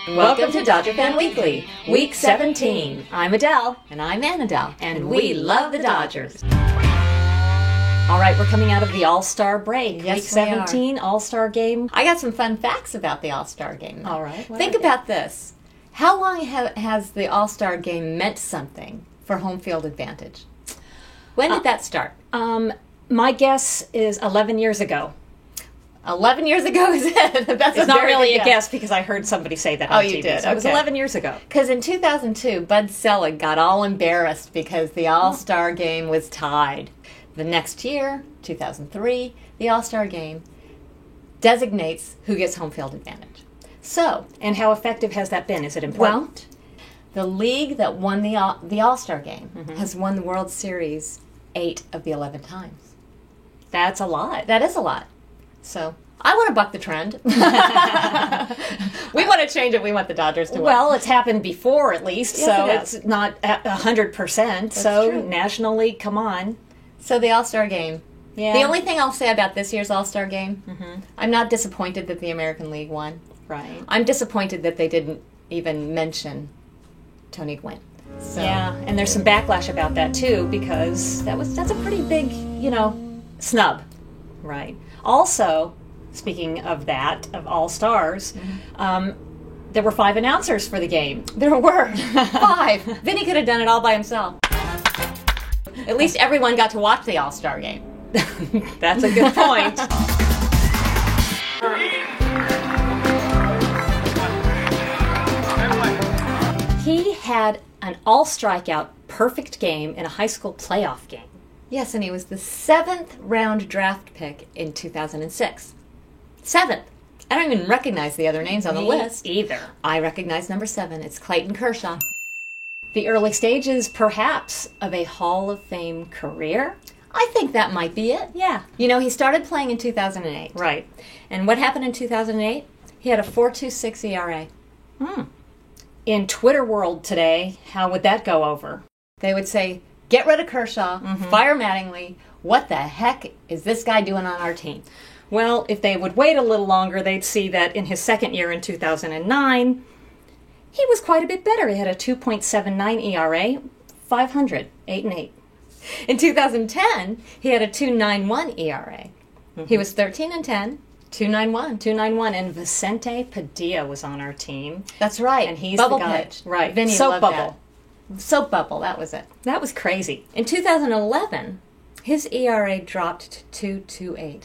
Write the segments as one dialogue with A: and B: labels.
A: Welcome to Dodger Fan Weekly, Week 17. I'm Adele.
B: And I'm Annadelle.
A: And we love the Dodgers. All right, we're coming out of the All-Star break.
B: Yes,
A: Week 17, All-Star game.
B: I got some fun facts about the All-Star game.
A: All right.
B: Think about this. How long has the All-Star game meant something for home field advantage? When did that start?
A: My guess is 11 years ago.
B: 11 years ago is it? That's
A: It's not really a guess because I heard somebody say that on TV.
B: You did?
A: So it was
B: Okay.
A: 11 years ago.
B: Because in 2002, Bud Selig got all embarrassed because the All-Star game was tied. The next year, 2003, the All-Star game designates who gets home field advantage. So,
A: And how effective has that been? Is it important?
B: the league that won the All-Star game has won the World Series 8 of the 11 times.
A: That's a lot.
B: That is a lot. So, I want to buck the trend. We want to change it. We want the Dodgers to win.
A: Well, it's happened before at least,
B: Yes,
A: so
B: it has.
A: it's not at 100%. So
B: true.
A: nationally, come on.
B: So the All-Star game.
A: Yeah.
B: The only thing I'll say about this year's All-Star game, I'm not disappointed that the American League won.
A: Right.
B: I'm disappointed that they didn't even mention Tony Gwynn. So,
A: Yeah, and there's some backlash about that too because that's a pretty big, snub. Right. Also, speaking of that, of All Stars, there were 5 announcers for the game.
B: There were 5. Vinny could have done it all by himself. At least everyone got to watch the All-Star game.
A: That's a good point. He had an all-strikeout perfect game in a high school playoff game.
B: Yes, and he was the 7th round draft pick in 2006. 7th. I don't even recognize the other names on the list.
A: Either.
B: I recognize number 7. It's Clayton Kershaw.
A: The early stages, perhaps, of a Hall of Fame career.
B: I think that might be it.
A: Yeah.
B: He started playing in 2008.
A: Right.
B: And what happened in 2008? He had a 4.26 ERA.
A: In Twitter world today, how would that go over?
B: They would say, get rid of Kershaw, fire Mattingly. What the heck is this guy doing on our team?
A: Well, if they would wait a little longer, they'd see that in his second year in 2009, he was quite a bit better. He had a 2.79 ERA, 500, 8-8.
B: In 2010, he had a 2.91 ERA. He was 13-10, 2.91.
A: And Vicente Padilla was on our team.
B: That's right.
A: And he's
B: Bubble
A: the guy.
B: pitch.
A: Right.
B: Vinny
A: Soap
B: loved
A: bubble.
B: that. Soap bubble, that was it.
A: That was crazy.
B: In 2011, his ERA dropped to 2.28.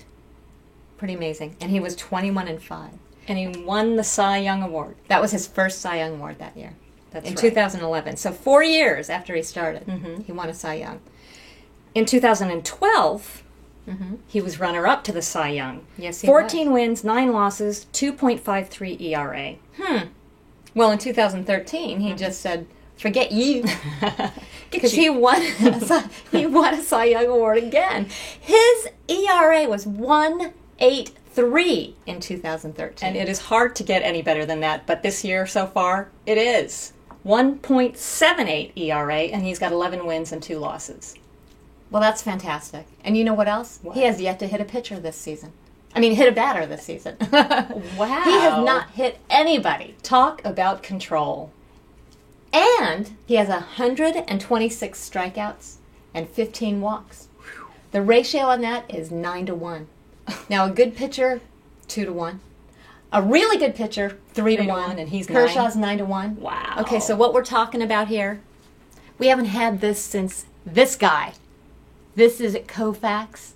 B: Pretty amazing. And he was 21-5.
A: And he won the Cy Young Award.
B: That was his first Cy Young Award that year.
A: That's
B: in
A: right.
B: 2011. So 4 years after he started, he won a Cy Young.
A: In 2012, he was runner-up to the Cy Young.
B: Yes, he
A: 14 wins, 9 losses, 2.53 ERA.
B: Well, in 2013, he just said, "Forget you," because he won a Cy Young Award again. His ERA was 1.83 in 2013,
A: And it is hard to get any better than that, but this year so far, it is. 1.78 ERA, and he's got 11 wins and 2 losses.
B: well, that's fantastic. And you know what else?
A: What?
B: He has yet to hit a pitcher this season. I mean, hit a batter this season.
A: Wow.
B: He has not hit anybody.
A: Talk about control.
B: And he has 126 strikeouts and 15 walks. The ratio on that is 9-1. Now, a good pitcher, 2-1. A really good pitcher, 3-1.
A: And he's
B: Kershaw's 9-1.
A: Wow.
B: Okay, so what we're talking about here, we haven't had this since this guy. This is Koufax.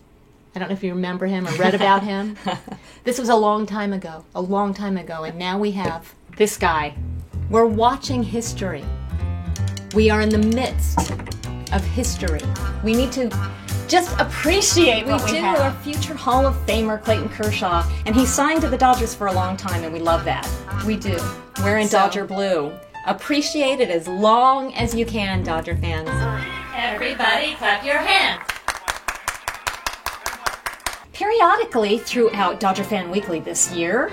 B: I don't know if you remember him or read about him. This was a long time ago, and now we have this guy. We're watching history. We are in the midst of history. We need to just appreciate what we have.
A: Our future Hall of Famer, Clayton Kershaw, and he signed to the Dodgers for a long time, and we love that.
B: We do.
A: Wearing
B: So-
A: Dodger blue.
B: Appreciate it as long as you can, Dodger fans.
A: Everybody clap your hands. Periodically throughout Dodger Fan Weekly this year,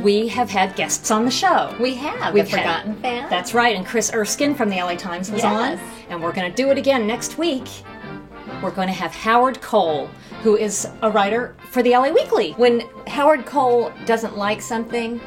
A: we have had guests on the show.
B: We have.
A: We've
B: the Forgotten
A: had,
B: Fan.
A: That's right, and Chris Erskine from the LA Times was on,
B: Yes.
A: and we're going to do it again next week. We're going to have Howard Cole, who is a writer for the LA Weekly.
B: When Howard Cole doesn't like something,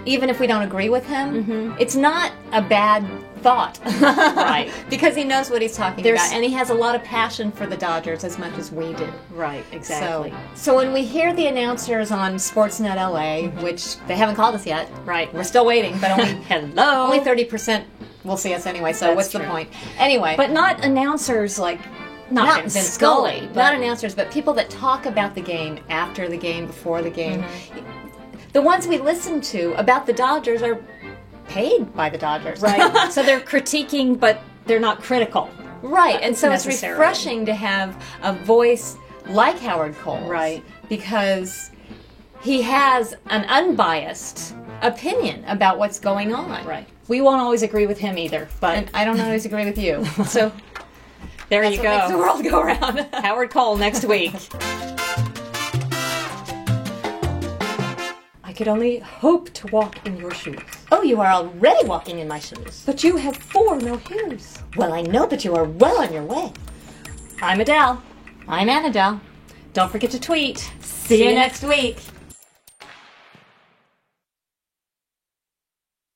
B: even if we don't agree with him, it's not a bad thought.
A: Right.
B: Because he knows what he's talking
A: There's-
B: about, and he has a lot of passion for the Dodgers as much as we do.
A: Right, exactly.
B: So when we hear the announcers on Sportsnet LA, which they haven't called us yet,
A: Right.
B: we're still waiting, but only
A: Hello.
B: only 30% will see us anyway. So
A: That's
B: what's the
A: true.
B: point? Anyway,
A: But not announcers like not Vince Scully, but
B: not announcers, but people that talk about the game after the game, before the game. The ones we listen to about the Dodgers are paid by the Dodgers.
A: right. So they're critiquing, but they're not critical.
B: Right, and so it's
A: Necessarily.
B: refreshing to have a voice like Howard Cole.
A: Right.
B: Because he has an unbiased opinion about what's going on.
A: Right. We won't always agree with him either, but
B: And I don't always agree with you. So
A: there
B: that's
A: you
B: what makes the
A: go.
B: world go around.
A: Howard Cole next week. I could only hope to walk in your shoes.
B: Oh, you are already walking in my shoes.
A: But you have 4 no hairs.
B: Well, I know, but you are well on your way.
A: I'm Adele.
B: I'm Annadelle.
A: Don't forget to tweet.
B: See you next week.